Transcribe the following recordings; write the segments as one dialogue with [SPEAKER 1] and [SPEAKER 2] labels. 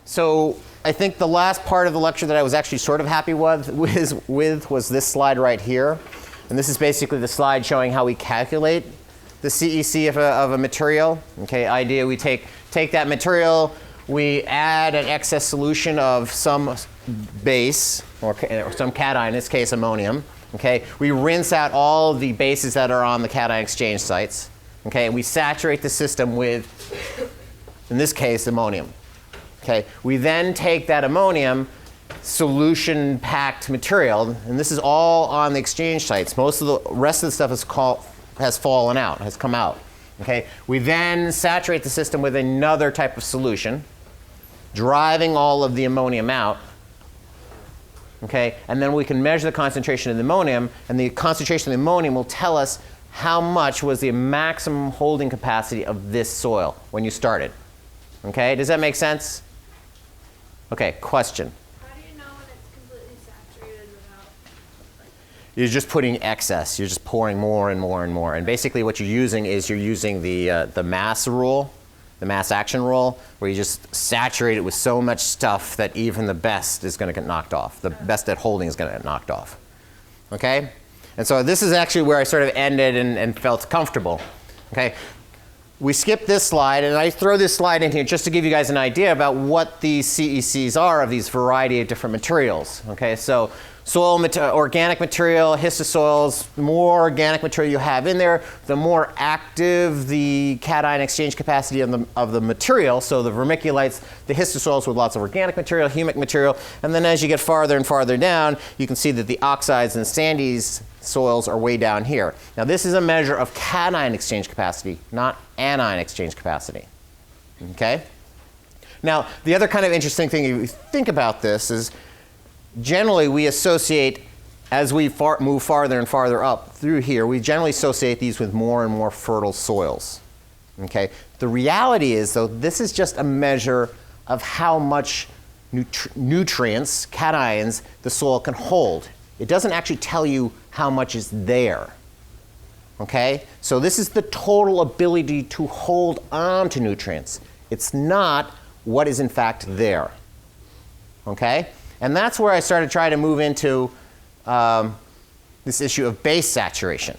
[SPEAKER 1] So I think the last part of the lecture that I was actually sort of happy with was this slide right here. And this is basically the slide showing how we calculate the CEC of a material. Okay, idea, we take that material, we add an excess solution of some base, or some cation, in this case ammonium. Okay, we rinse out all the bases that are on the cation exchange sites. Okay, and we saturate the system with, in this case, ammonium. Okay, we then take that ammonium solution-packed material, and this is all on the exchange sites. Most of the rest of the stuff has fallen out, has come out. Okay, we then saturate the system with another type of solution, driving all of the ammonium out. Okay, and then we can measure the concentration of the ammonium, and the concentration of the ammonium will tell us how much was the maximum holding capacity of this soil when you started. Okay, does that make sense? Okay, question.
[SPEAKER 2] How do you know when it's completely saturated without, like...
[SPEAKER 1] You're just putting excess. You're just pouring more and more and more. And basically what you're using is you're using the mass rule, the mass action rule, where you just saturate it with so much stuff that even the best is going to get knocked off. The best at holding is going to get knocked off. Okay? And so this is actually where I sort of ended and felt comfortable. Okay? We skip this slide, and I throw this slide in here just to give you guys an idea about what these CECs are of these variety of different materials. Okay, so soil, organic material, histosoils, the more organic material you have in there, the more active the cation exchange capacity of the material. So the vermiculites, the histosoils with lots of organic material, humic material, and then as you get farther and farther down, you can see that the oxides and sandies soils are way down here. Now this is a measure of cation exchange capacity, not anion exchange capacity. Okay? Now the other kind of interesting thing if you think about this is generally we associate, as we move farther and farther up through here, we generally associate these with more and more fertile soils. Okay? The reality is though, this is just a measure of how much nutrients, cations, the soil can hold. It doesn't actually tell you how much is there. Okay? So this is the total ability to hold on to nutrients. It's not what is in fact there. Okay? And that's where I started trying to move into this issue of base saturation.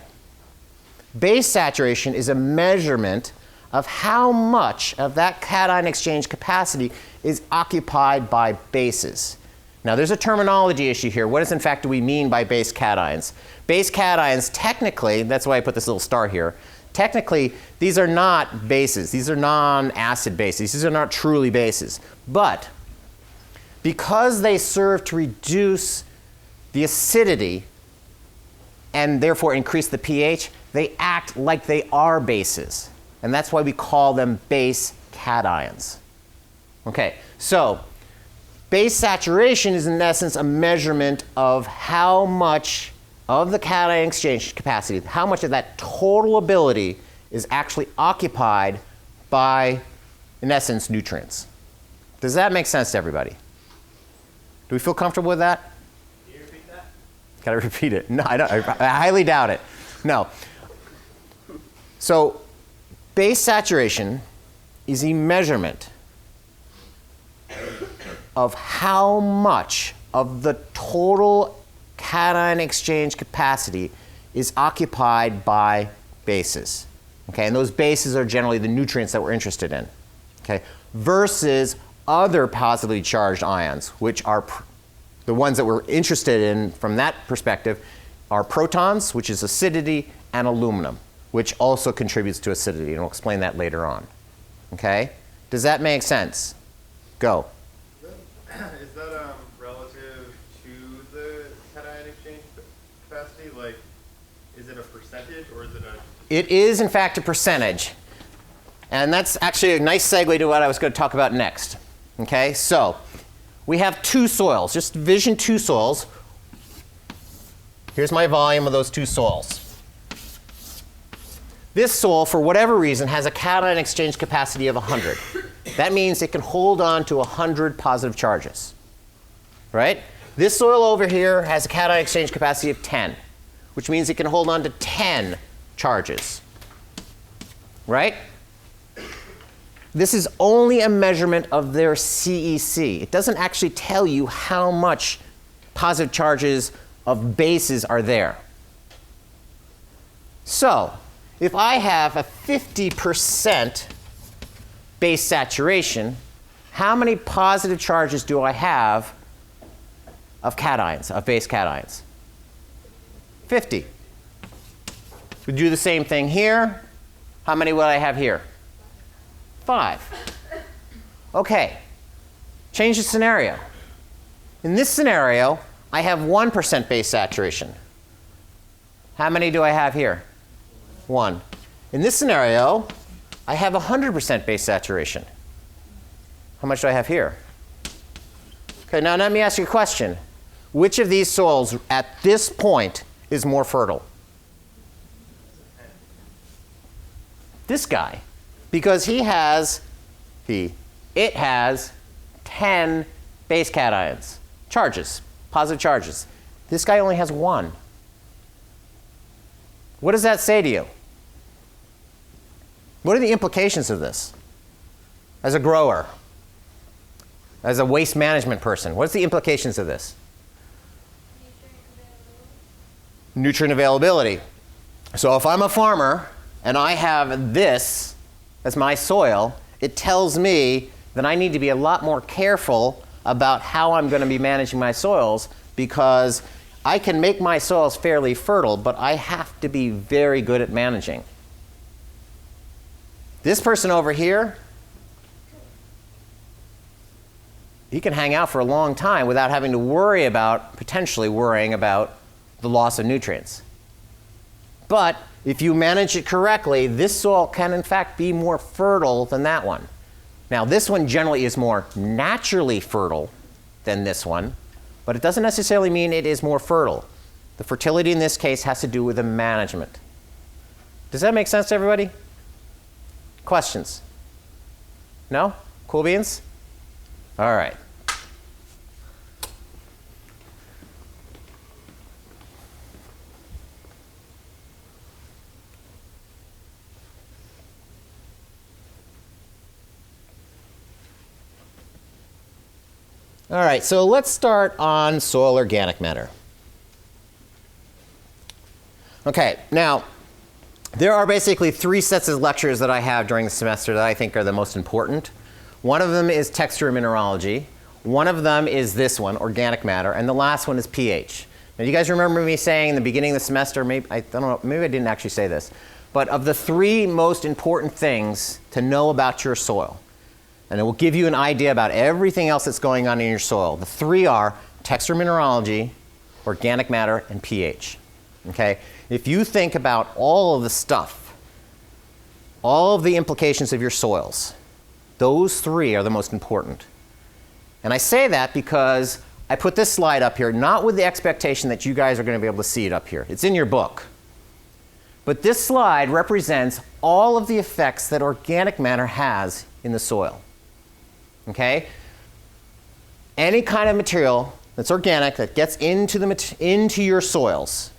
[SPEAKER 1] Base saturation is a measurement of how much of that cation exchange capacity is occupied by bases. Now there's a terminology issue here. What in fact do we mean by base cations? Base cations, technically, that's why I put this little star here, technically these are not bases. These are non-acid bases. These are not truly bases. But because they serve to reduce the acidity and therefore increase the pH, they act like they are bases. And that's why we call them base cations. Okay, so base saturation is in essence a measurement of how much of the cation exchange capacity, how much of that total ability is actually occupied by, in essence, nutrients. Does that make sense to everybody? Do we feel comfortable with that?
[SPEAKER 3] Can you repeat that?
[SPEAKER 1] Can I repeat it? No, I don't. I highly doubt it. No. So base saturation is a measurement of how much of the total cation exchange capacity is occupied by bases. Okay, and those bases are generally the nutrients that we're interested in. Okay, versus other positively charged ions, which are the ones that we're interested in from that perspective, are protons, which is acidity, and aluminum, which also contributes to acidity, and we'll explain that later on. Okay, does that make sense? Go.
[SPEAKER 3] Is that relative to the cation exchange capacity? Like, is it a percentage or is it a...
[SPEAKER 1] It is, in fact, a percentage. And that's actually a nice segue to what I was going to talk about next. Okay, so we have two soils. Just envision two soils. Here's my volume of those two soils. This soil, for whatever reason, has a cation exchange capacity of 100. That means it can hold on to 100 positive charges. Right? This soil over here has a cation exchange capacity of 10, which means it can hold on to 10 charges. Right? this is only a measurement of their CEC. It doesn't actually tell you how much positive charges of bases are there. So, if I have a 50% base saturation, how many positive charges do I have of cations, of base cations? 50. We do the same thing here. How many will I have here? 5. Okay, change the scenario. In this scenario, I have 1% base saturation. How many do I have here? 1. In this scenario, I have 100% base saturation. How much do I have here? Okay, now let me ask you a question. Which of these soils at this point is more fertile? This guy, because it has 10 base cations, charges, positive charges. This guy only has 1. What does that say to you? What are the implications of this? As a grower, as a waste management person, what's the implications of this? Nutrient availability. So if I'm a farmer and I have this as my soil, it tells me that I need to be a lot more careful about how I'm going to be managing my soils, because I can make my soils fairly fertile, but I have to be very good at managing. This person over here, he can hang out for a long time without having to worry about, potentially worrying about the loss of nutrients. But if you manage it correctly, this soil can in fact be more fertile than that one. Now this one generally is more naturally fertile than this one, but it doesn't necessarily mean it is more fertile. The fertility in this case has to do with the management. Does that make sense to everybody? Questions? No? Cool beans? All right. All right, so let's start on soil organic matter. Okay, now, there are basically 3 sets of lectures that I have during the semester that I think are the most important. One of them is texture and mineralogy. One of them is this one, organic matter, and the last one is pH. Now, you guys remember me saying in the beginning of the semester, maybe I don't know, maybe I didn't actually say this, but of the 3 most important things to know about your soil, and it will give you an idea about everything else that's going on in your soil. The 3 are texture mineralogy, organic matter, and pH. Okay? If you think about all of the stuff, all of the implications of your soils, those 3 are the most important. And I say that because I put this slide up here, not with the expectation that you guys are going to be able to see it up here. It's in your book. But this slide represents all of the effects that organic matter has in the soil. Okay? Any kind of material that's organic that gets into your soils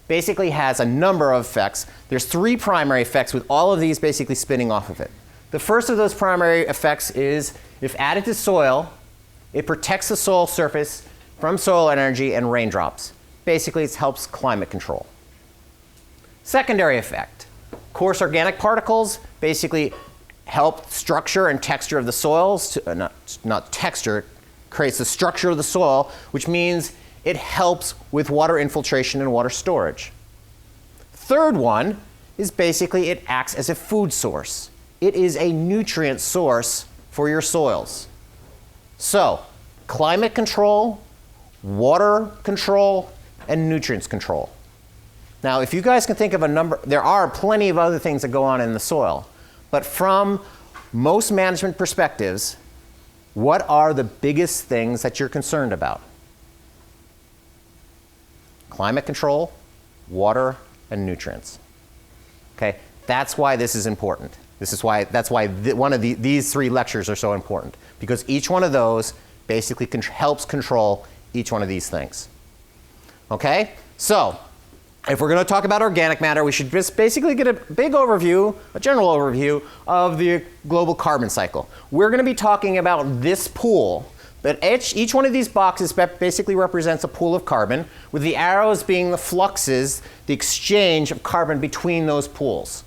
[SPEAKER 1] basically has a number of effects. There's 3 primary effects with all of these basically spinning off of it. The first of those primary effects is, if added to soil, it protects the soil surface from soil energy and raindrops. Basically, it helps climate control. Secondary effect, coarse organic particles basically help structure and texture of the soils, not texture, creates the structure of the soil, which means it helps with water infiltration and water storage. Third one is basically it acts as a food source. It is a nutrient source for your soils. So, climate control, water control, and nutrients control. Now, if you guys can think of a number, there are plenty of other things that go on in the soil. But from most management perspectives, what are the biggest things that you're concerned about? Climate control, water, and nutrients. Okay? That's why this is important. That's why one of these 3 lectures are so important, because each one of those basically helps control each one of these things. Okay? So, if we're going to talk about organic matter, we should just basically get a big overview, a general overview of the global carbon cycle. We're going to be talking about this pool, but each one of these boxes basically represents a pool of carbon, with the arrows being the fluxes, the exchange of carbon between those pools.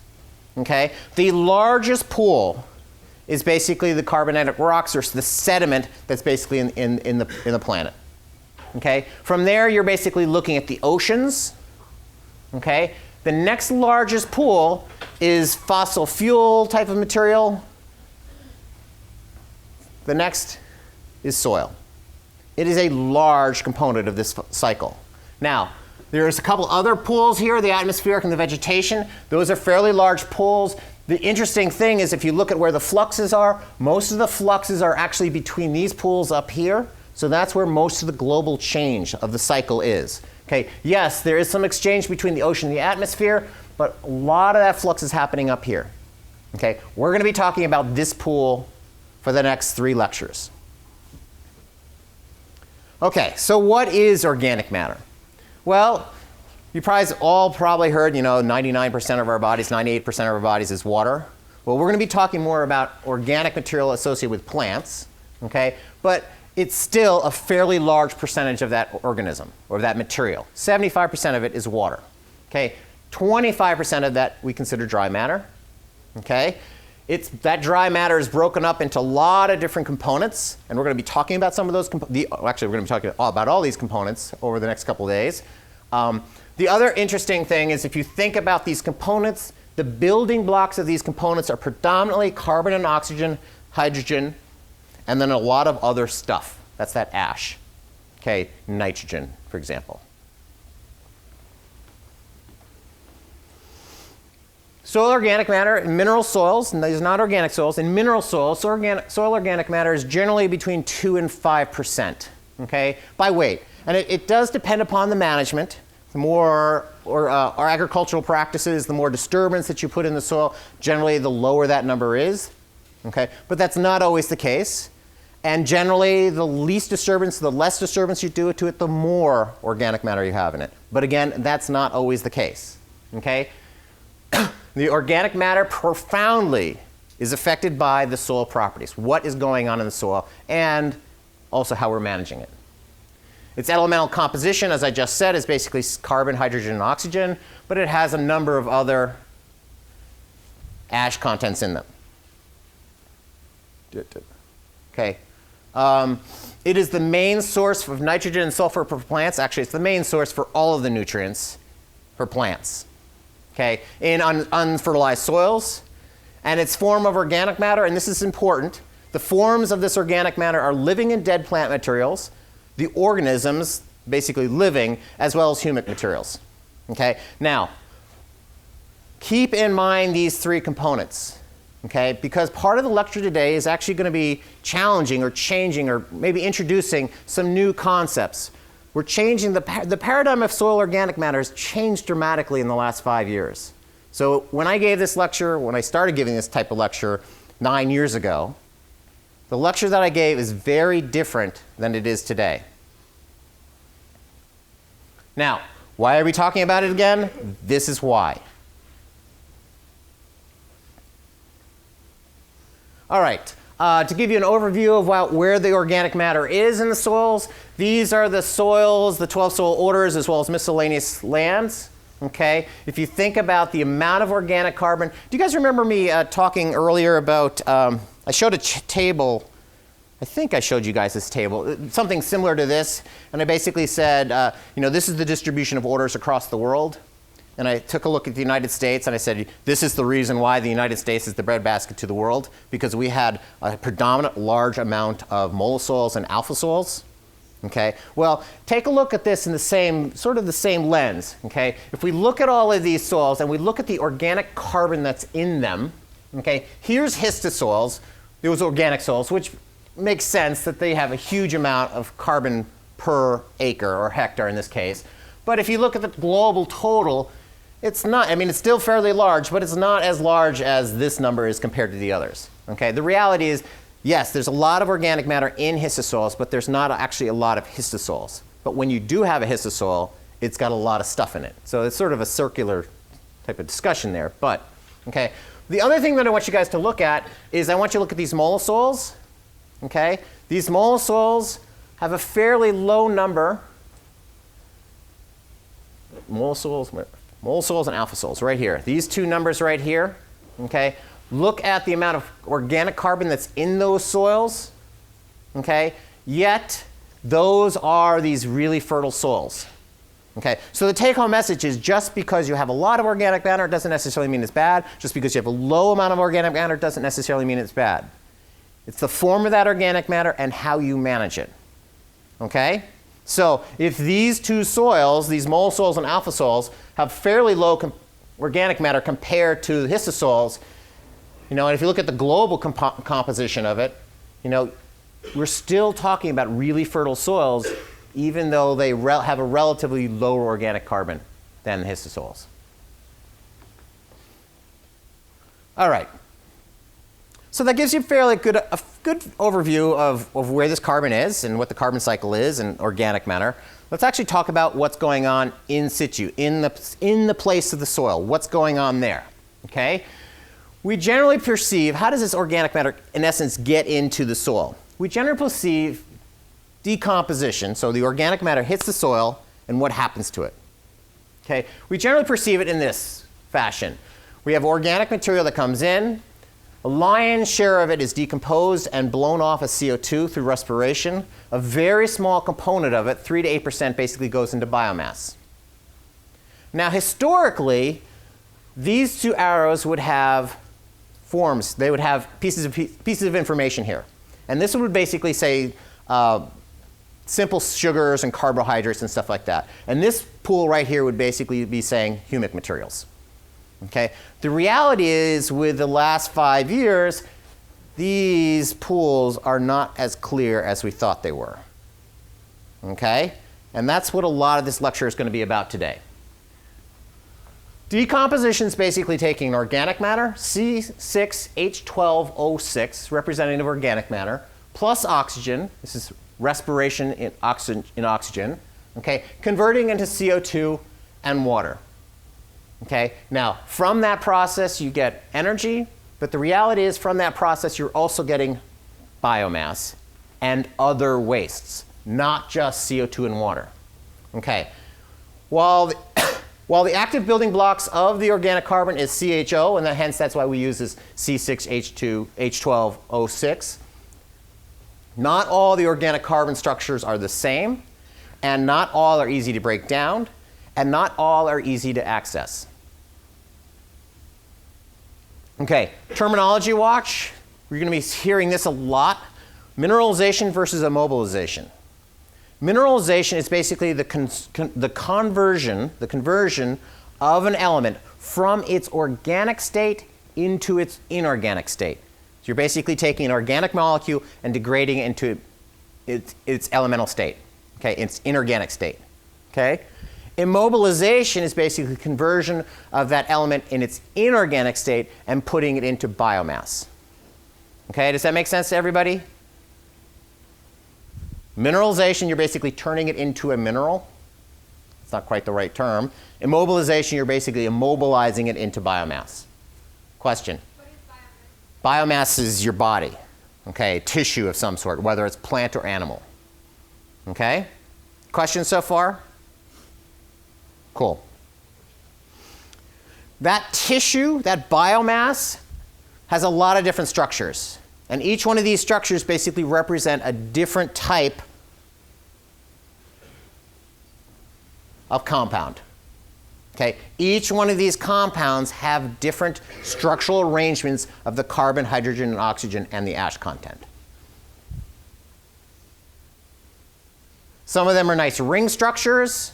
[SPEAKER 1] Okay? The largest pool is basically the carbonatic rocks, or the sediment that's basically in the planet. Okay? From there, you're basically looking at the oceans. Okay? The next largest pool is fossil fuel type of material. The next is soil. It is a large component of this cycle. Now, there's a couple other pools here, the atmospheric and the vegetation. Those are fairly large pools. The interesting thing is, if you look at where the fluxes are, most of the fluxes are actually between these pools up here. So that's where most of the global change of the cycle is. Okay, yes, there is some exchange between the ocean and the atmosphere, but a lot of that flux is happening up here. Okay, we're going to be talking about this pool for the next 3 lectures. Okay, so what is organic matter? Well, you all probably heard, 99% of our bodies, 98% of our bodies is water. Well, we're going to be talking more about organic material associated with plants, okay? But it's still a fairly large percentage of that organism, or that material. 75% of it is water, okay? 25% of that we consider dry matter, okay? That dry matter is broken up into a lot of different components, and we're going to be talking about some of those actually, we're going to be talking about all these components over the next couple of days. The other interesting thing is, if you think about these components, the building blocks of these components are predominantly carbon and oxygen, hydrogen, and then a lot of other stuff. That's that ash. Okay, nitrogen, for example. Soil organic matter in mineral soils, and these are not organic soils, in mineral soils, soil organic matter is generally between 2 and 5%, okay, by weight. And it does depend upon the management. The more our agricultural practices, the more disturbance that you put in the soil, generally the lower that number is, okay? But that's not always the case. And generally, the least disturbance, the less disturbance you do to it, the more organic matter you have in it. But again, that's not always the case, okay? The organic matter profoundly is affected by the soil properties, what is going on in the soil, and also how we're managing it. Its elemental composition, as I just said, is basically carbon, hydrogen, and oxygen, but it has a number of other ash contents in them. Okay. It is the main source of nitrogen and sulfur for plants. Actually, it's the main source for all of the nutrients for plants. Okay, in unfertilized soils. And its form of organic matter, and this is important, the forms of this organic matter are living and dead plant materials, the organisms basically living, as well as humic materials. Okay, now, keep in mind these 3 components. Okay, because part of the lecture today is actually going to be challenging or changing or maybe introducing some new concepts. We're changing the paradigm of soil organic matter has changed dramatically in the last 5 years. So when I gave this lecture, when I started giving this type of lecture 9 years ago, the lecture that I gave is very different than it is today. Now, why are we talking about it again? This is why. All right. To give you an overview of where the organic matter is in the soils, these are the soils, the 12 soil orders, as well as miscellaneous lands. Okay? If you think about the amount of organic carbon, do you guys remember me talking earlier about, I showed a table, I think I showed you guys this table, something similar to this, and I basically said, this is the distribution of orders across the world. And I took a look at the United States and I said, this is the reason why the United States is the breadbasket to the world, because we had a predominant large amount of mollisols and alpha soils. Okay? Well, take a look at this in the same lens. Okay? If we look at all of these soils and we look at the organic carbon that's in them, okay, here's histosols, those organic soils, which makes sense that they have a huge amount of carbon per acre or hectare in this case. But if you look at the global total, it's not, it's still fairly large, but it's not as large as this number is compared to the others. Okay? The reality is, yes, there's a lot of organic matter in histosols, but there's not actually a lot of histosols. But when you do have a histosol, it's got a lot of stuff in it. So it's sort of a circular type of discussion there. But, okay. The other thing that I want you guys to look at is I want you to look at these mollisols. Okay? These mollisols have a fairly low number. Mollisols and alpha sols right here. These two numbers right here. Okay? Look at the amount of organic carbon that's in those soils. Okay? Yet, those are these really fertile soils. Okay, so the take-home message is just because you have a lot of organic matter doesn't necessarily mean it's bad. Just because you have a low amount of organic matter doesn't necessarily mean it's bad. It's the form of that organic matter and how you manage it. Okay? So if these two soils, these mollisols and alpha soils, have fairly low organic matter compared to the histosols, and if you look at the global composition of it, we're still talking about really fertile soils, even though they have a relatively lower organic carbon than the histosols. All right. So that gives you a good overview of where this carbon is and what the carbon cycle is and organic matter. Let's actually talk about what's going on in situ, in the place of the soil. What's going on there? Okay? We generally perceive, how does this organic matter, in essence, get into the soil? We generally perceive decomposition, so the organic matter hits the soil, and what happens to it? Okay, we generally perceive it in this fashion. We have organic material that comes in. A lion's share of it is decomposed and blown off as CO2 through respiration. A very small component of it, 3 to 8%, basically goes into biomass. Now, historically, these two arrows would have forms. They would have pieces of information here. And this would basically say simple sugars and carbohydrates and stuff like that. And this pool right here would basically be saying humic materials. Okay? The reality is, with the last 5 years, these pools are not as clear as we thought they were. Okay? And that's what a lot of this lecture is going to be about today. Decomposition is basically taking organic matter, C6H12O6, representative organic matter, plus oxygen. This is respiration in oxygen. Okay, converting into CO2 and water. Okay, now from that process you get energy, but the reality is from that process you're also getting biomass and other wastes, not just CO2 and water. Okay, while the active building blocks of the organic carbon is CHO, and hence that's why we use this C6H12O6. Not all the organic carbon structures are the same, and not all are easy to break down, and not all are easy to access. Okay, terminology watch. We're going to be hearing this a lot. Mineralization versus immobilization. Mineralization is basically the conversion of an element from its organic state into its inorganic state. So you're basically taking an organic molecule and degrading it into its elemental state, okay, its inorganic state. Okay? Immobilization is basically conversion of that element in its inorganic state and putting it into biomass. Okay, does that make sense to everybody? Mineralization, you're basically turning it into a mineral. It's not quite the right term. Immobilization, you're basically immobilizing it into biomass. Question?
[SPEAKER 2] What is biomass?
[SPEAKER 1] Biomass is your body, okay, tissue of some sort, whether it's plant or animal. Okay? Questions so far? Cool. That tissue, that biomass, has a lot of different structures. And each one of these structures basically represent a different type of compound. Okay? Each one of these compounds have different structural arrangements of the carbon, hydrogen, and oxygen and the ash content. Some of them are nice ring structures.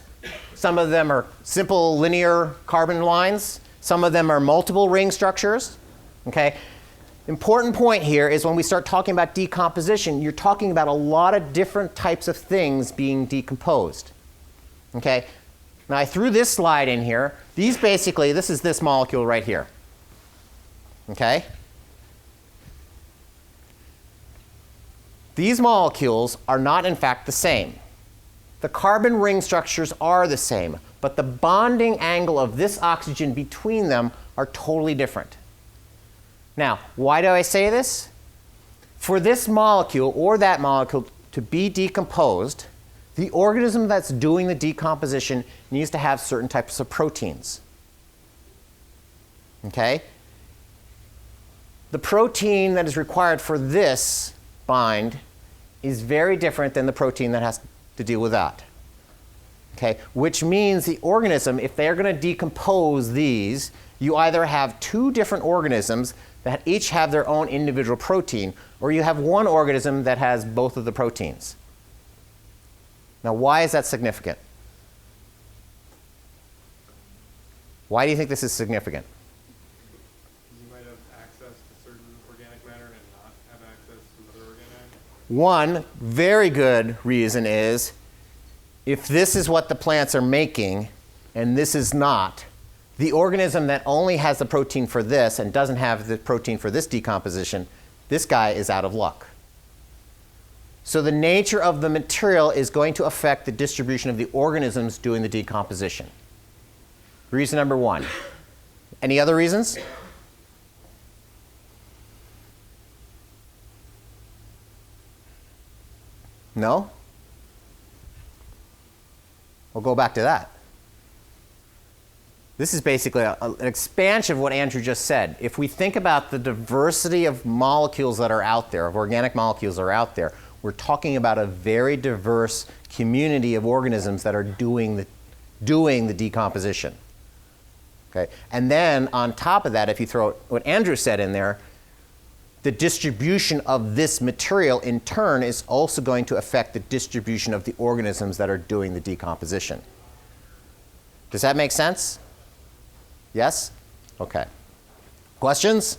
[SPEAKER 1] Some of them are simple linear carbon lines. Some of them are multiple ring structures. Okay? Important point here is when we start talking about decomposition, you're talking about a lot of different types of things being decomposed. Okay? Now I threw this slide in here. These basically, this is this molecule right here. Okay? These molecules are not in fact the same. The carbon ring structures are the same, but the bonding angle of this oxygen between them are totally different. Now, why do I say this? For this molecule or that molecule to be decomposed, the organism that's doing the decomposition needs to have certain types of proteins. Okay? The protein that is required for this bind is very different than the protein that has to deal with that. Okay? Which means the organism, if they're going to decompose these, you either have two different organisms that each have their own individual protein, or you have one organism that has both of the proteins. Now, why is that significant? Why do you think this is significant?
[SPEAKER 3] You might have access to certain organic matter and not have access to other organic matter.
[SPEAKER 1] One very good reason is if this is what the plants are making and this is not, the organism that only has the protein for this and doesn't have the protein for this decomposition, this guy is out of luck. So the nature of the material is going to affect the distribution of the organisms doing the decomposition. Reason number one. Any other reasons? No? We'll go back to that. This is basically an expansion of what Andrew just said. If we think about the diversity of molecules that are out there, of organic molecules that are out there, we're talking about a very diverse community of organisms that are doing the decomposition. Okay? And then on top of that, if you throw what Andrew said in there, the distribution of this material in turn is also going to affect the distribution of the organisms that are doing the decomposition. Does that make sense? Yes? Okay. Questions?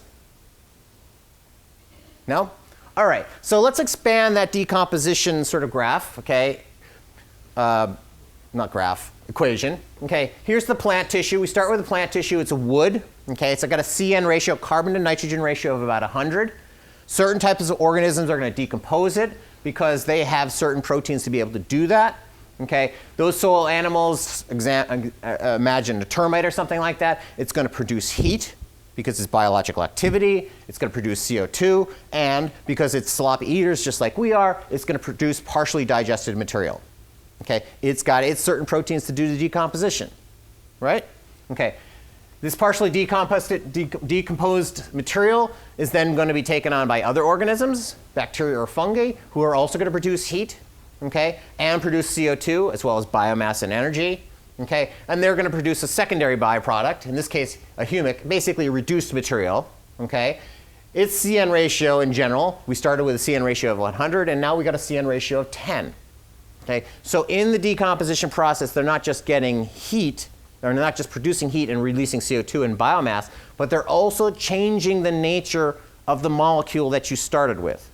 [SPEAKER 1] No? All right. So let's expand that decomposition sort of graph, okay? Not graph, equation. Okay, here's the plant tissue. We start with the plant tissue. It's a wood. Okay, it's got a CN ratio, carbon to nitrogen ratio of about 100. Certain types of organisms are going to decompose it because they have certain proteins to be able to do that. Okay, those soil animals, imagine a termite or something like that, it's going to produce heat because it's biological activity, it's going to produce CO2, and because it's sloppy eaters just like we are, it's going to produce partially digested material. Okay, it's got its certain proteins to do the decomposition, right? Okay, this partially decomposed material is then going to be taken on by other organisms, bacteria or fungi, who are also going to produce heat, okay, and produce CO2 as well as biomass and energy, okay, and they're going to produce a secondary byproduct, in this case a humic, basically a reduced material, okay. Its CN ratio in general, we started with a CN ratio of 100 and now we got a CN ratio of 10. Okay, so in the decomposition process, they're not just getting heat, they're not just producing heat and releasing CO2 and biomass, but they're also changing the nature of the molecule that you started with.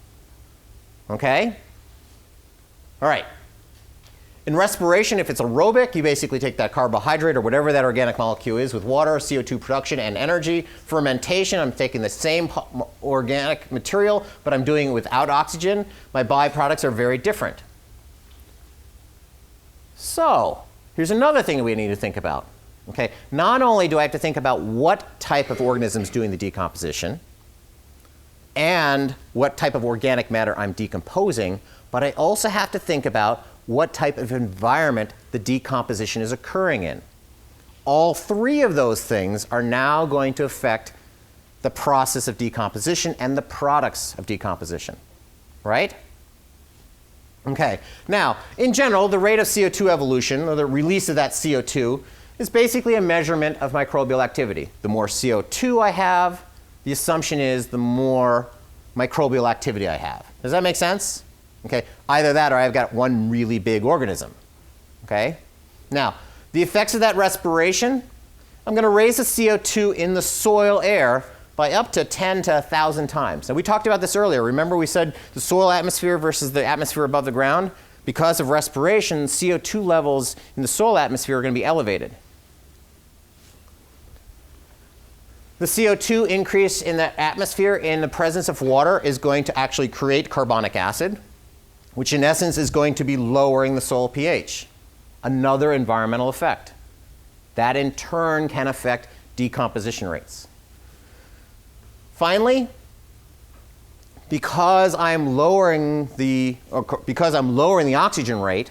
[SPEAKER 1] Okay? All right. In respiration, if it's aerobic, you basically take that carbohydrate or whatever that organic molecule is with water, CO2 production, and energy. Fermentation, I'm taking the same organic material, but I'm doing it without oxygen. My byproducts are very different. So, here's another thing we need to think about. Okay, not only do I have to think about what type of organism is doing the decomposition and what type of organic matter I'm decomposing, but I also have to think about what type of environment the decomposition is occurring in. All three of those things are now going to affect the process of decomposition and the products of decomposition, right? Okay, now, in general, the rate of CO2 evolution, or the release of that CO2, is basically a measurement of microbial activity. The more CO2 I have, the assumption is the more microbial activity I have. Does that make sense? Okay, either that or I've got one really big organism. Okay? Now, the effects of that respiration, I'm going to raise the CO2 in the soil air by up to 10 to 1,000 times. Now, we talked about this earlier. Remember we said the soil atmosphere versus the atmosphere above the ground? Because of respiration, CO2 levels in the soil atmosphere are going to be elevated. The CO2 increase in the atmosphere in the presence of water is going to actually create carbonic acid. which in essence is going to be lowering the soil pH. Another environmental effect. That in turn can affect decomposition rates. Finally, because I'm lowering the oxygen rate,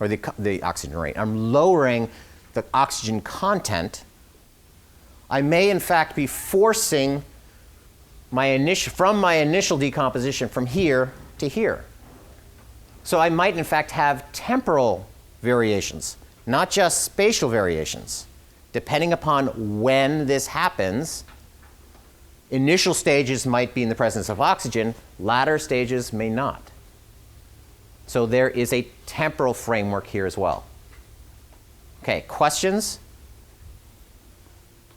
[SPEAKER 1] or the oxygen rate, I'm lowering the oxygen content, I may in fact be forcing from my initial decomposition from here to here. So I might in fact have temporal variations, not just spatial variations. Depending upon when this happens, initial stages might be in the presence of oxygen, latter stages may not. So there is a temporal framework here as well. Okay, questions?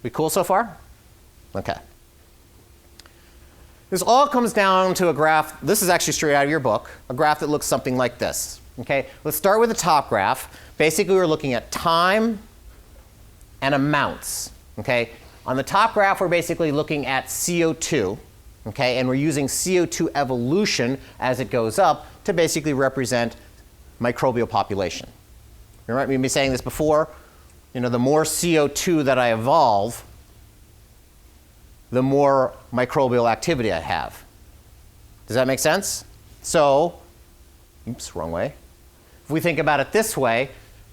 [SPEAKER 1] We cool so far? Okay. This all comes down to a graph. This is actually straight out of your book, a graph that looks something like this. Okay, let's start with the top graph. Basically, we're looking at time and amounts. Okay, on the top graph, we're basically looking at CO2. Okay, and we're using CO2 evolution as it goes up to basically represent microbial population. You might be saying this before. You know, the more CO2 that I evolve, the more microbial activity I have. Does that make sense? So, oops, wrong way. If we think about it this way,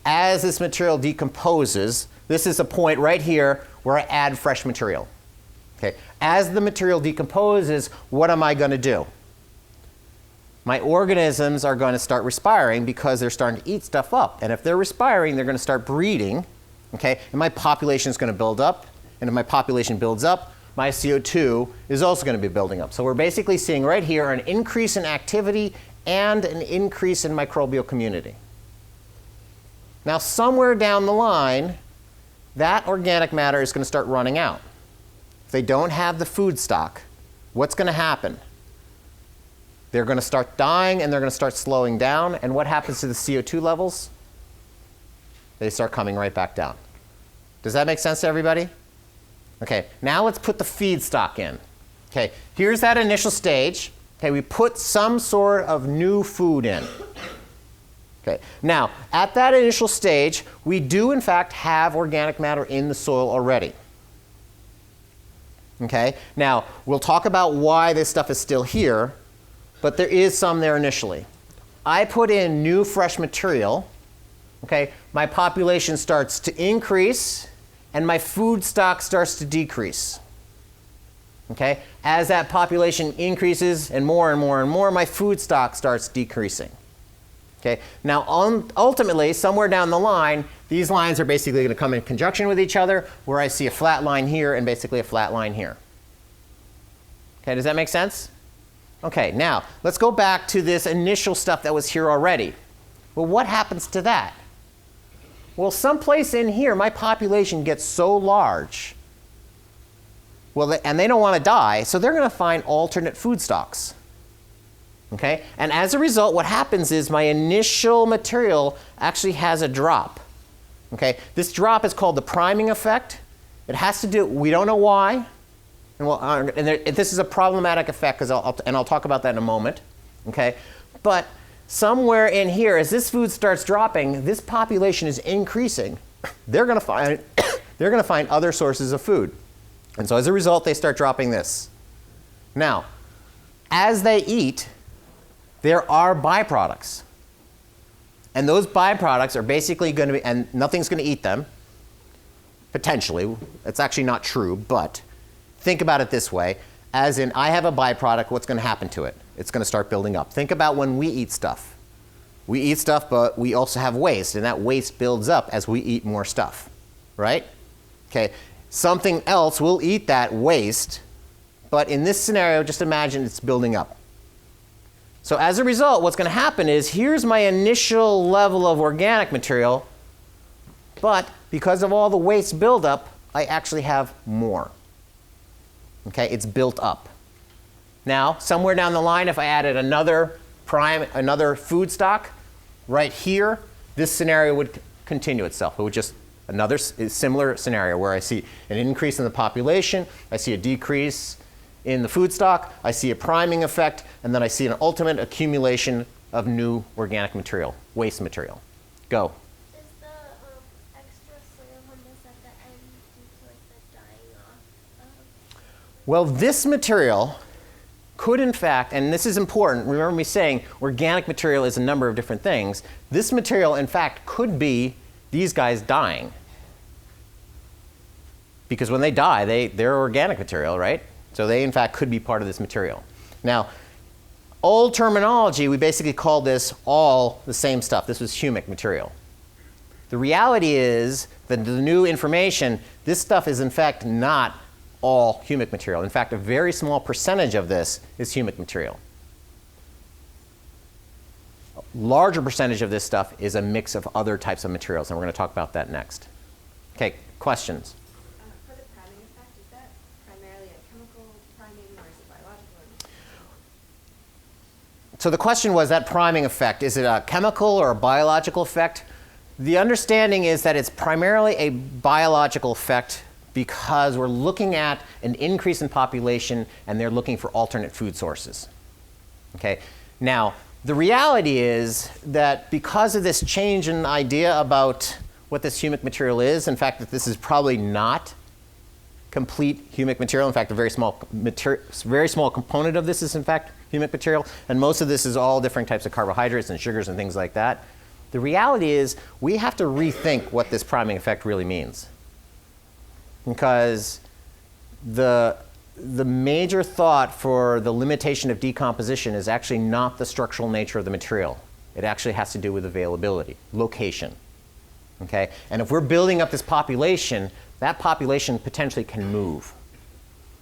[SPEAKER 1] as this material decomposes, this is a point right here where I add fresh material. Okay. As the material decomposes, what am I going to do? My organisms are going to start respiring because they're starting to eat stuff up. And if they're respiring, they're going to start breeding. Okay? And my population is going to build up. And if my population builds up, my CO2 is also going to be building up. So we're basically seeing right here an increase in activity and an increase in microbial community. Now, somewhere down the line, that organic matter is going to start running out. If they don't have the food stock, what's going to happen? They're going to start dying and they're going to start slowing down. And what happens to the CO2 levels? They start coming right back down. Does that make sense to everybody? Okay, now let's put the feedstock in. Okay, here's that initial stage. Okay, we put some sort of new food in. Okay, now at that initial stage, we do in fact have organic matter in the soil already. Okay, now we'll talk about why this stuff is still here, but there is some there initially. I put in new fresh material. Okay, my population starts to increase and my food stock starts to decrease. Okay? As that population increases and more and more and more, my food stock starts decreasing. Okay? Now, ultimately, somewhere down the line, these lines are basically going to come in conjunction with each other, where I see a flat line here and basically a flat line here. Okay, does that make sense? Okay, now, let's go back to this initial stuff that was here already. Well, what happens to that? Well, someplace in here, my population gets so large, and they don't want to die, so they're going to find alternate food stocks. Okay? And as a result, what happens is my initial material actually has a drop. Okay? This drop is called the priming effect. It has to do, we don't know why, this is a problematic effect, and I'll talk about that in a moment. Okay? But somewhere in here, as this food starts dropping, this population is increasing. They're going to find other sources of food. And so as a result, they start dropping this. Now, as they eat, there are byproducts. And those byproducts are basically going to be, and nothing's going to eat them, potentially. It's actually not true, but think about it this way. As in, I have a byproduct, what's going to happen to it? It's going to start building up. Think about when we eat stuff. We eat stuff, but we also have waste, and that waste builds up as we eat more stuff, right? Okay, something else will eat that waste, but in this scenario, just imagine it's building up. So as a result, what's going to happen is, here's my initial level of organic material, but because of all the waste buildup, I actually have more. Okay, it's built up. Now, somewhere down the line, if I added another food stock right here, this scenario would continue itself. It would just another similar scenario where I see an increase in the population, I see a decrease in the food stock, I see a priming effect, and then I see an ultimate accumulation of new organic material, waste material. Go.
[SPEAKER 2] Is the extra soil humus at the end due to like the dying off?
[SPEAKER 1] Well, this material could in fact, and this is important, remember me saying organic material is a number of different things. This material in fact could be these guys dying. Because when they die, they're organic material, right? So they in fact could be part of this material. Now, old terminology, we basically called this all the same stuff. This was humic material. The reality is that the new information, this stuff is in fact not all humic material. In fact, a very small percentage of this is humic material. A larger percentage of this stuff is a mix of other types of materials, and we're going to talk about that next. Okay, questions?
[SPEAKER 4] For the priming effect, is that primarily a chemical priming or is it biological?
[SPEAKER 1] So the question was, that priming effect, is it a chemical or a biological effect? The understanding is that it's primarily a biological effect because we're looking at an increase in population and they're looking for alternate food sources. Okay? Now, the reality is that because of this change in idea about what this humic material is, in fact, that this is probably not complete humic material. In fact, a very small component of this is in fact humic material, and most of this is all different types of carbohydrates and sugars and things like that. The reality is we have to rethink what this priming effect really means. Because the major thought for the limitation of decomposition is actually not the structural nature of the material. It actually has to do with availability, location. Okay? And if we're building up this population, that population potentially can move.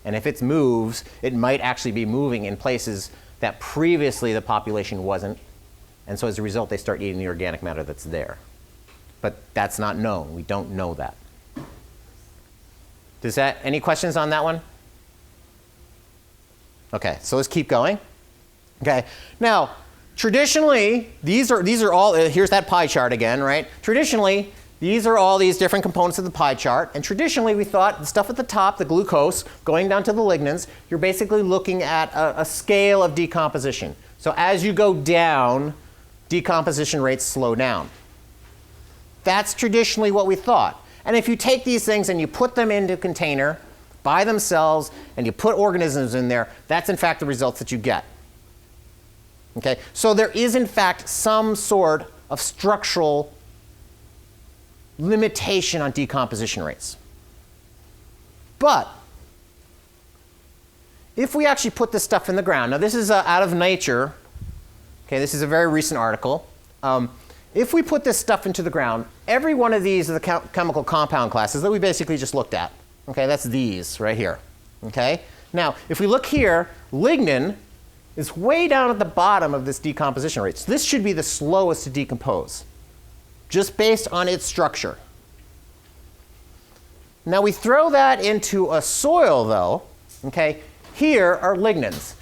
[SPEAKER 1] And if it moves, it might actually be moving in places that previously the population wasn't. And so as a result, they start eating the organic matter that's there. But that's not known. We don't know that. Does that, any questions on that one? Okay, so let's keep going. Okay, now, traditionally, these are all, here's that pie chart again, right? Traditionally, these are all these different components of the pie chart. And traditionally, we thought the stuff at the top, the glucose, going down to the lignins, you're basically looking at a scale of decomposition. So as you go down, decomposition rates slow down. That's traditionally what we thought. And if you take these things and you put them into a container by themselves and you put organisms in there, that's in fact the results that you get. Okay? So there is in fact some sort of structural limitation on decomposition rates. But if we actually put this stuff in the ground, now this is out of Nature. Okay, this is a very recent article. If we put this stuff into the ground, every one of these are the chemical compound classes that we basically just looked at. Okay, that's these right here. Okay? Now, if we look here, lignin is way down at the bottom of this decomposition rate. So this should be the slowest to decompose, just based on its structure. Now we throw that into a soil though, okay? Here are lignins.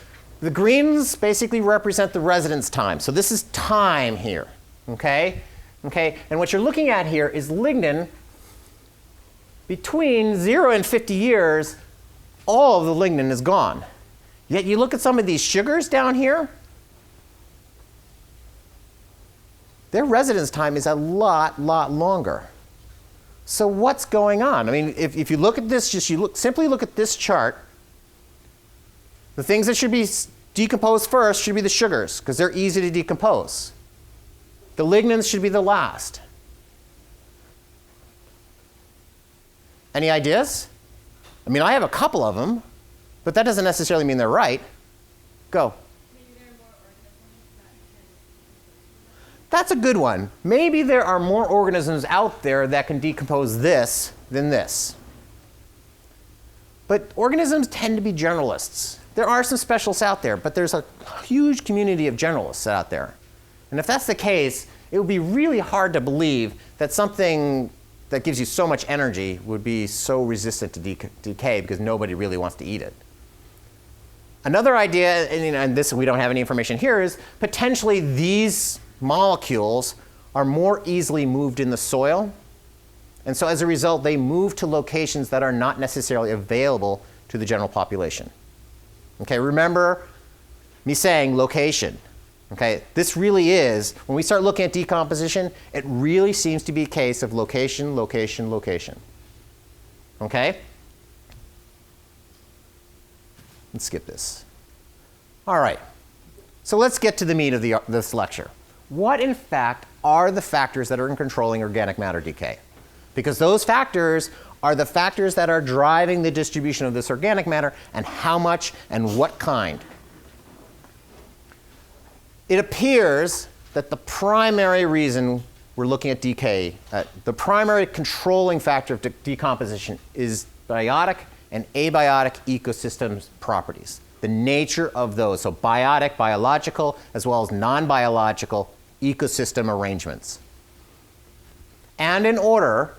[SPEAKER 1] The greens basically represent the residence time. So this is time here. Okay? Okay? And what you're looking at here is lignin between 0 and 50 years, all of the lignin is gone. Yet you look at some of these sugars down here, their residence time is a lot longer. So what's going on? I mean, if you look at this, simply look at this chart, the things that should be decomposed first should be the sugars, because they're easy to decompose. The lignins should be the last. Any ideas? I mean, I have a couple of them, but that doesn't necessarily mean they're right. Go.
[SPEAKER 2] Maybe there are more organisms that can.
[SPEAKER 1] That's a good one. Maybe there are more organisms out there that can decompose this than this. But organisms tend to be generalists. There are some specialists out there, but there's a huge community of generalists out there. And if that's the case, it would be really hard to believe that something that gives you so much energy would be so resistant to decay because nobody really wants to eat it. Another idea, and this we don't have any information here, is potentially these molecules are more easily moved in the soil. And so as a result, they move to locations that are not necessarily available to the general population. Okay, remember me saying location. Okay, this really is, when we start looking at decomposition, it really seems to be a case of location, location, location. Okay? Let's skip this. All right, so let's get to the meat of this lecture. What, in fact, are the factors that are in controlling organic matter decay? Because those factors are the factors that are driving the distribution of this organic matter and how much and what kind. It appears that the primary reason we're looking at decay, the primary controlling factor of decomposition is biotic and abiotic ecosystems properties, the nature of those. So biotic, biological, as well as non-biological ecosystem arrangements. And in order,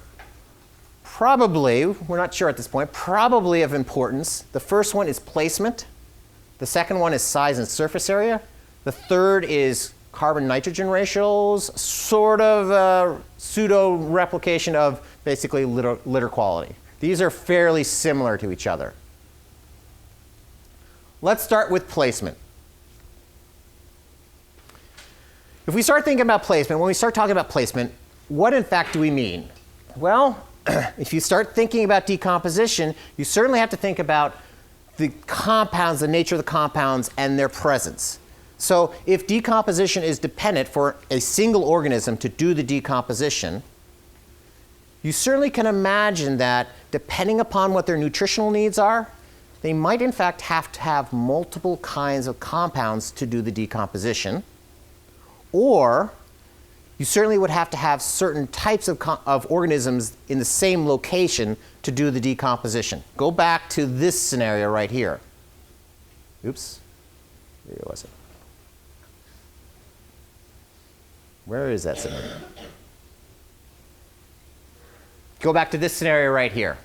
[SPEAKER 1] probably, we're not sure at this point, probably of importance, the first one is placement. The second one is size and surface area. The third is carbon-nitrogen ratios, sort of a pseudo-replication of basically litter quality. These are fairly similar to each other. Let's start with placement. If we start thinking about placement, when we start talking about placement, what in fact do we mean? Well, if you start thinking about decomposition, you certainly have to think about the compounds, the nature of the compounds, and their presence. So if decomposition is dependent for a single organism to do the decomposition, you certainly can imagine that depending upon what their nutritional needs are, they might in fact have to have multiple kinds of compounds to do the decomposition. Or you certainly would have to have certain types of organisms in the same location to do the decomposition. Go back to this scenario right here. Oops, where was it? Where is that scenario? Go back to this scenario right here.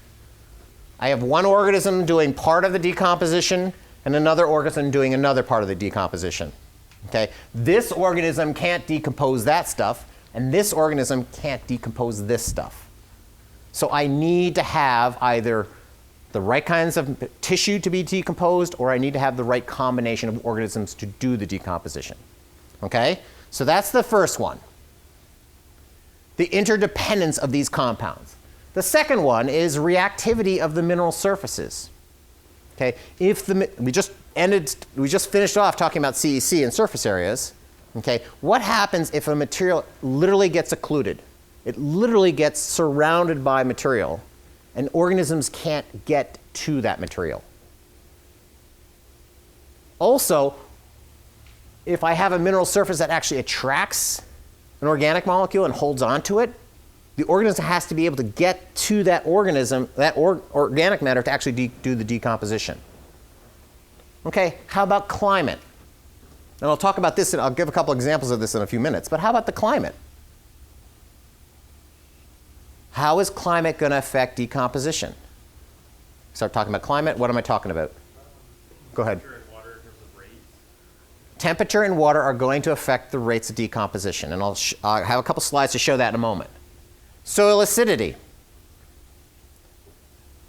[SPEAKER 1] I have one organism doing part of the decomposition and another organism doing another part of the decomposition. Okay? This organism can't decompose that stuff, and this organism can't decompose this stuff. So I need to have either the right kinds of tissue to be decomposed, or I need to have the right combination of organisms to do the decomposition. Okay? So that's the first one, the interdependence of these compounds. The second one is reactivity of the mineral surfaces. Okay? We just finished off talking about CEC and surface areas. Okay? What happens if a material literally gets occluded? It literally gets surrounded by material, and organisms can't get to that material. Also, if I have a mineral surface that actually attracts an organic molecule and holds onto it, the organism has to be able to get to that organism, that organic matter, to actually do the decomposition. Okay, how about climate? And I'll talk about this, and I'll give a couple examples of this in a few minutes, but how about the climate? How is climate going to affect decomposition? Start talking about climate, what am I talking about? Go ahead. Temperature and water are going to affect the rates of decomposition, and I'll have a couple slides to show that in a moment. Soil acidity.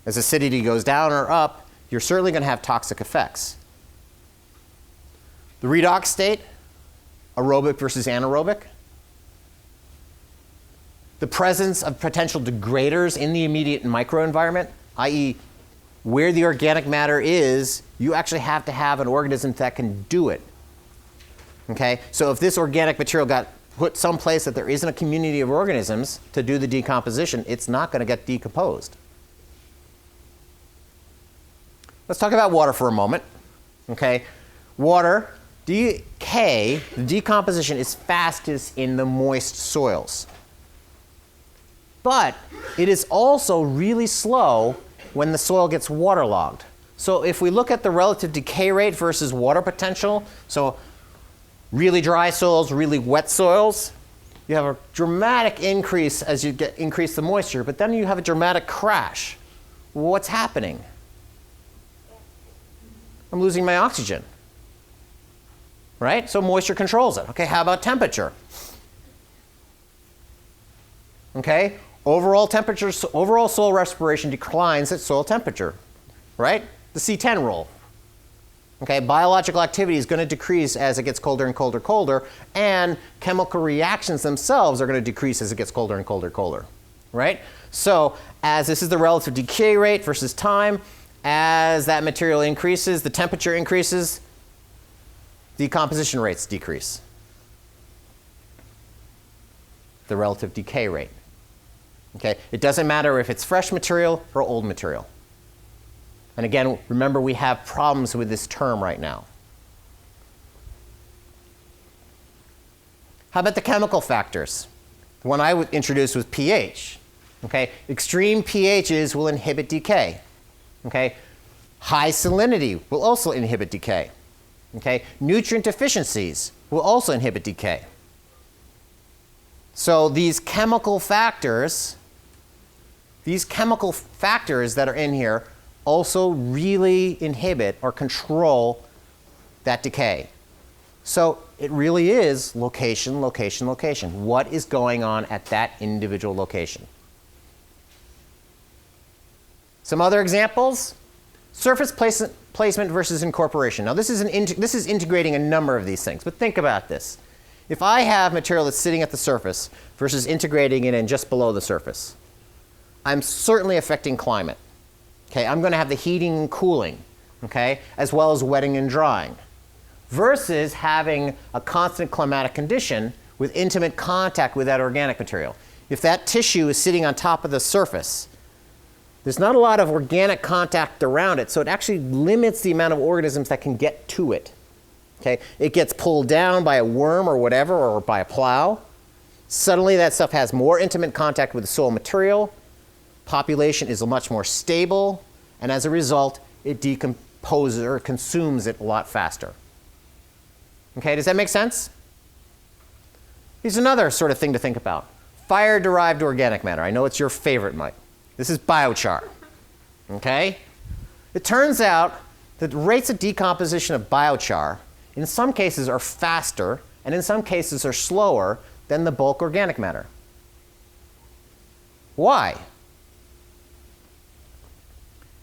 [SPEAKER 1] As acidity goes down or up, you're certainly going to have toxic effects. The redox state, aerobic versus anaerobic. The presence of potential degraders in the immediate microenvironment, i.e., where the organic matter is, you actually have to have an organism that can do it. Okay? So if this organic material got put someplace that there isn't a community of organisms to do the decomposition, it's not going to get decomposed. Let's talk about water for a moment. Okay? Water, decay, the decomposition is fastest in the moist soils. But it is also really slow when the soil gets waterlogged. So if we look at the relative decay rate versus water potential, so really dry soils, really wet soils, you have a dramatic increase as you increase the moisture, but then you have a dramatic crash. What's happening? I'm losing my oxygen. Right? So moisture controls it. Okay, how about temperature? Okay, overall temperature, overall soil respiration declines at soil temperature. Right? The C10 rule. Okay, biological activity is going to decrease as it gets colder and colder, colder, and chemical reactions themselves are going to decrease as it gets colder and colder, colder, right? So as this is the relative decay rate versus time, as that material increases, the temperature increases, decomposition rates decrease. The relative decay rate. Okay, it doesn't matter if it's fresh material or old material. And again, remember, we have problems with this term right now. How about the chemical factors? The one I introduced was pH. Okay, extreme pHs will inhibit decay. Okay, high salinity will also inhibit decay. Okay, nutrient deficiencies will also inhibit decay. So these chemical factors that are in here also really inhibit or control that decay. So it really is location, location, location. What is going on at that individual location? Some other examples: surface placement versus incorporation. Now this is integrating a number of these things, but think about this. If I have material that's sitting at the surface versus integrating it in just below the surface, I'm certainly affecting climate. Okay, I'm going to have the heating and cooling, okay, as well as wetting and drying, versus having a constant climatic condition with intimate contact with that organic material. If that tissue is sitting on top of the surface, there's not a lot of organic contact around it, so it actually limits the amount of organisms that can get to it. Okay, it gets pulled down by a worm or whatever, or by a plow. Suddenly that stuff has more intimate contact with the soil material. Population is much more stable, and as a result, it decomposes or consumes it a lot faster. Okay, does that make sense? Here's another sort of thing to think about. Fire-derived organic matter. I know it's your favorite, Mike. This is biochar. Okay? It turns out that rates of decomposition of biochar in some cases are faster and in some cases are slower than the bulk organic matter. Why?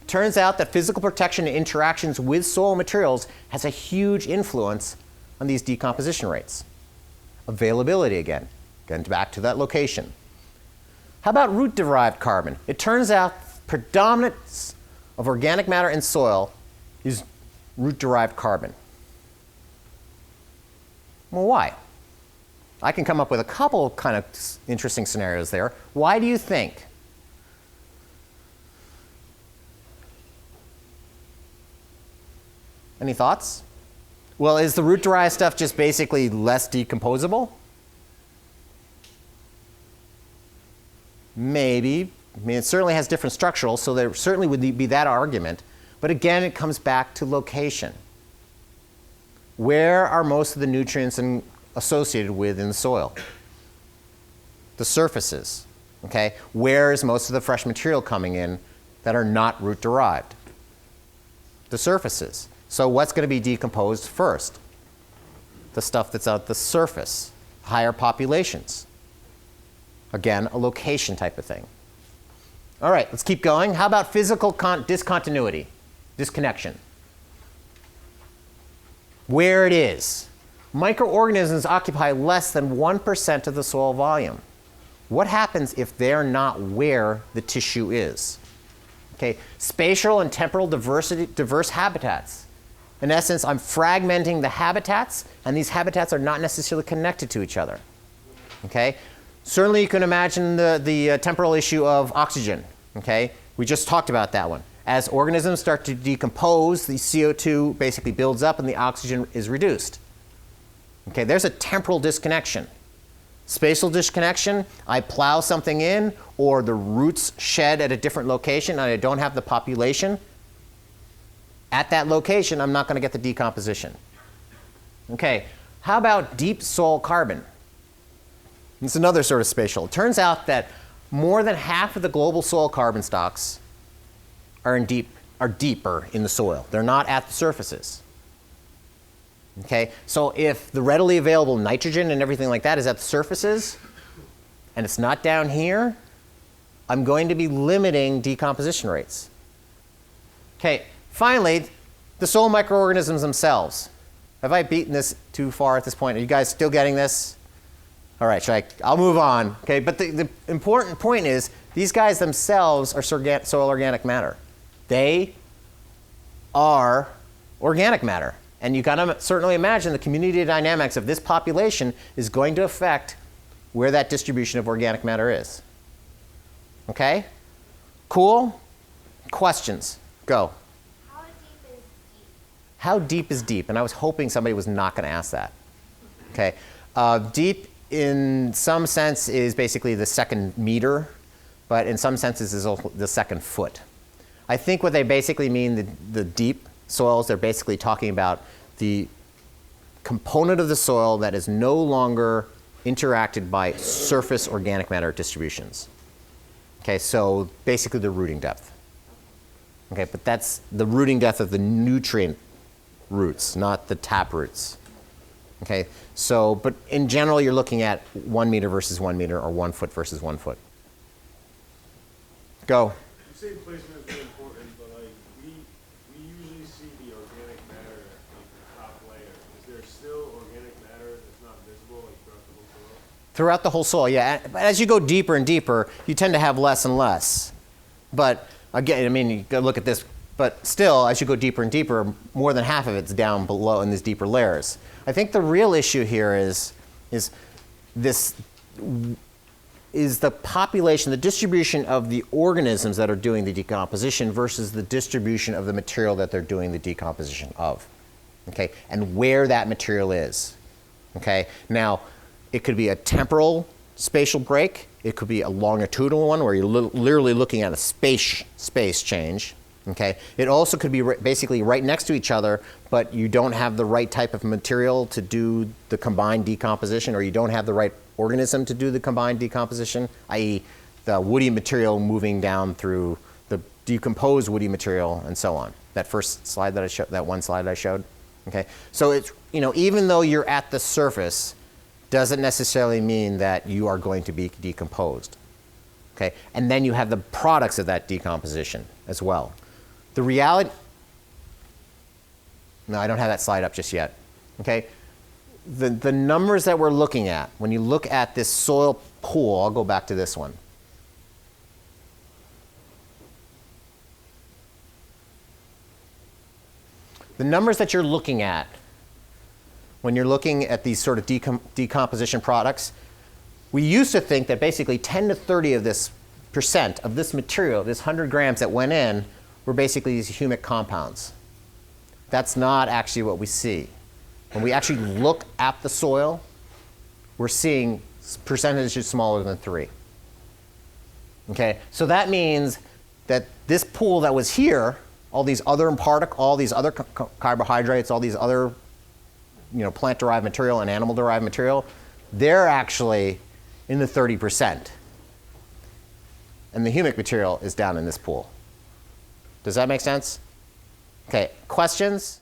[SPEAKER 1] Turns out that physical protection and interactions with soil materials has a huge influence on these decomposition rates. Availability again back to that location. How about root-derived carbon? It turns out predominance of organic matter in soil is root-derived carbon. Well, why? I can come up with a couple kind of interesting scenarios there. Why do you think? Any thoughts? Well, is the root-derived stuff just basically less decomposable? Maybe. I mean, it certainly has different structural, so there certainly would be that argument. But again, it comes back to location. Where are most of the nutrients associated with in the soil? The surfaces. Okay? Where is most of the fresh material coming in that are not root-derived? The surfaces. So what's going to be decomposed first? The stuff that's at the surface, higher populations. Again, a location type of thing. All right, let's keep going. How about physical discontinuity, disconnection? Where it is. Microorganisms occupy less than 1% of the soil volume. What happens if they're not where the tissue is? Okay, spatial and temporal diverse habitats. In essence, I'm fragmenting the habitats, and these habitats are not necessarily connected to each other. Okay? Certainly you can imagine the temporal issue of oxygen. Okay? We just talked about that one. As organisms start to decompose, the CO2 basically builds up and the oxygen is reduced. Okay, there's a temporal disconnection. Spatial disconnection, I plow something in, or the roots shed at a different location and I don't have the population. At that location, I'm not going to get the decomposition. Okay, how about deep soil carbon? It's another sort of spatial. It turns out that more than half of the global soil carbon stocks are deeper in the soil. They're not at the surfaces. Okay, so if the readily available nitrogen and everything like that is at the surfaces, and it's not down here, I'm going to be limiting decomposition rates. Okay, finally, The soil microorganisms themselves. Have I beaten this too far at this point? Are you guys still getting this? All right, I'll move on. Okay, but the important point is these guys themselves are soil organic matter. They are organic matter. And you can certainly imagine the community dynamics of this population is going to affect where that distribution of organic matter is. Okay? Cool? Questions? Go.
[SPEAKER 2] How deep is deep?
[SPEAKER 1] How deep is deep? And I was hoping somebody was not going to ask that. Okay? Deep in some sense is basically the second meter, but in some senses is the second foot. I think what they basically mean, the deep soils, they're basically talking about the component of the soil that is no longer interacted by surface organic matter distributions. Okay, so basically the rooting depth. Okay, but that's the rooting depth of the nutrient roots, not the tap roots. Okay, so, but in general, you're looking at 1 meter versus 1 meter or 1 foot versus 1 foot. Go.
[SPEAKER 5] You say placement is really important, but like we usually see the organic matter like the top layer. Is there still organic matter that's not visible like throughout the whole soil?
[SPEAKER 1] Throughout the whole soil, yeah. But as you go deeper and deeper, you tend to have less and less. But again, I mean, you go look at this, but still, as you go deeper and deeper, more than half of it's down below in these deeper layers. I think the real issue here is the population, the distribution of the organisms that are doing the decomposition versus the distribution of the material that they're doing the decomposition of, okay, and where that material is, okay. Now, it could be a temporal spatial break. It could be a longitudinal one where you're literally looking at a space change. Okay. It also could be basically right next to each other, but you don't have the right type of material to do the combined decomposition, or you don't have the right organism to do the combined decomposition, i.e. the woody material moving down through the decomposed woody material and so on. That first slide that I showed, that one slide I showed. Okay. So it's, you know, even though you're at the surface, doesn't necessarily mean that you are going to be decomposed. Okay. And then you have the products of that decomposition as well. The reality, no, I don't have that slide up just yet. Okay. The numbers that we're looking at, when you look at this soil pool, I'll go back to this one. The numbers that you're looking at when you're looking at these sort of decomposition products, we used to think that basically 10 to 30 of this percent of this material, this 100 grams that went in, were basically these humic compounds. That's not actually what we see. When we actually look at the soil, we're seeing percentages smaller than 3. Okay, so that means that this pool that was here, all these other carbohydrates, all these other, you know, plant-derived material and animal-derived material, they're actually in the 30%. And the humic material is down in this pool. Does that make sense? Okay, questions?